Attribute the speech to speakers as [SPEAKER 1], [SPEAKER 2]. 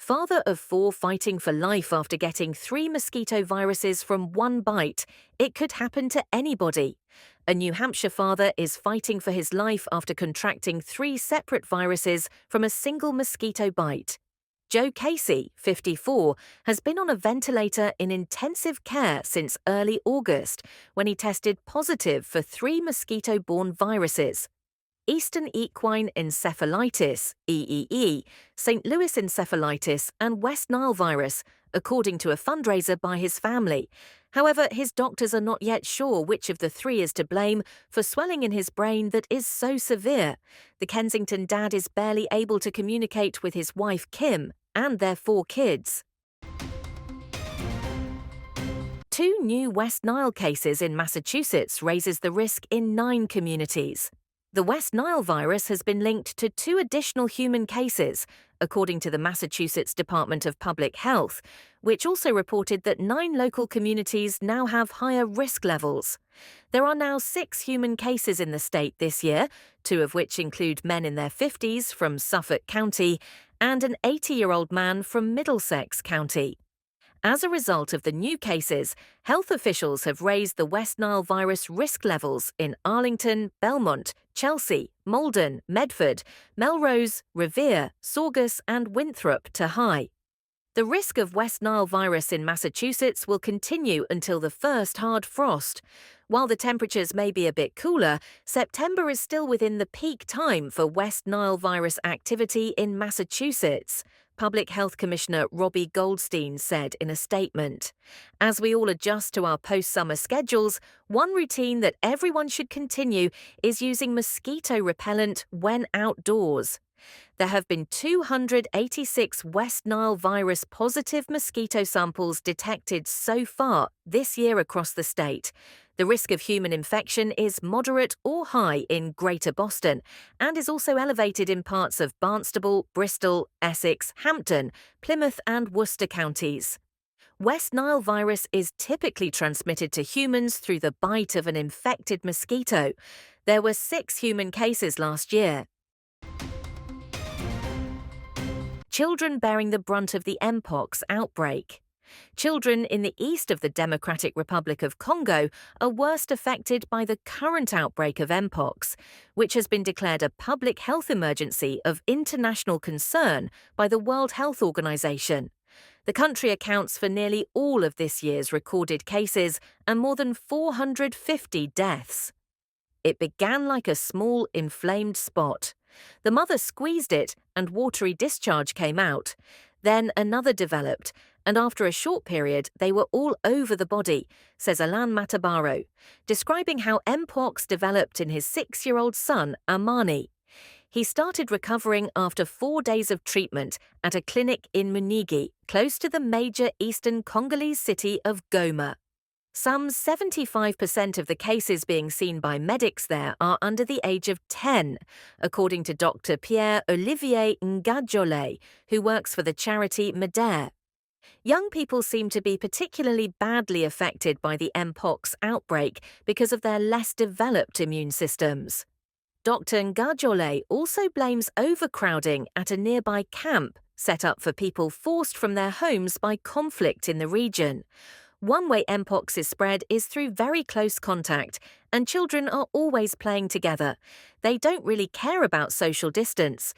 [SPEAKER 1] Father of four fighting for life after getting 3 mosquito viruses from one bite. It could happen to anybody. A New Hampshire father is fighting for his life after contracting 3 separate viruses from a single mosquito bite. Joe Casey, 54, has been on a ventilator in intensive care since early August when he tested positive for 3 mosquito-borne viruses: Eastern equine encephalitis, EEE, St. Louis encephalitis, and West Nile virus, according to a fundraiser by his family. However, his doctors are not yet sure which of the 3 is to blame for swelling in his brain that is so severe. The Kensington dad is barely able to communicate with his wife Kim and their 4 kids. 2 new West Nile cases in Massachusetts raises the risk in 9 communities. The West Nile virus has been linked to 2 additional human cases, according to the Massachusetts Department of Public Health, which also reported that 9 local communities now have higher risk levels. There are now 6 human cases in the state this year, 2 of which include men in their 50s from Suffolk County and an 80-year-old man from Middlesex County. As a result of the new cases, health officials have raised the West Nile virus risk levels in Arlington, Belmont, Chelsea, Malden, Medford, Melrose, Revere, Saugus, and Winthrop to high. The risk of West Nile virus in Massachusetts will continue until the first hard frost. While the temperatures may be a bit cooler, September is still within the peak time for West Nile virus activity in Massachusetts, Public Health Commissioner Robbie Goldstein said in a statement. As we all adjust to our post-summer schedules, one routine that everyone should continue is using mosquito repellent when outdoors. There have been 286 West Nile virus positive mosquito samples detected so far this year across the state. The risk of human infection is moderate or high in Greater Boston and is also elevated in parts of Barnstable, Bristol, Essex, Hampton, Plymouth, and Worcester counties. West Nile virus is typically transmitted to humans through the bite of an infected mosquito. There were 6 human cases last year. Children bearing the brunt of the mpox outbreak. Children in the east of the Democratic Republic of Congo are worst affected by the current outbreak of mpox, which has been declared a public health emergency of international concern by the World Health Organization. The country accounts for nearly all of this year's recorded cases and more than 450 deaths. It began like a small, inflamed spot. The mother squeezed it and watery discharge came out. Then another developed, and after a short period, they were all over the body, says Alain Matabaro, describing how mpox developed in his 6-year-old son, Amani. He started recovering after 4 days of treatment at a clinic in Munigi, close to the major eastern Congolese city of Goma. Some 75% of the cases being seen by medics there are under the age of 10, according to Dr. Pierre-Olivier Ngadjole, who works for the charity MEDER. Young people seem to be particularly badly affected by the mpox outbreak because of their less developed immune systems. Dr. Ngadjole also blames overcrowding at a nearby camp set up for people forced from their homes by conflict in the region. One way mpox is spread is through very close contact, and children are always playing together. They don't really care about social distance.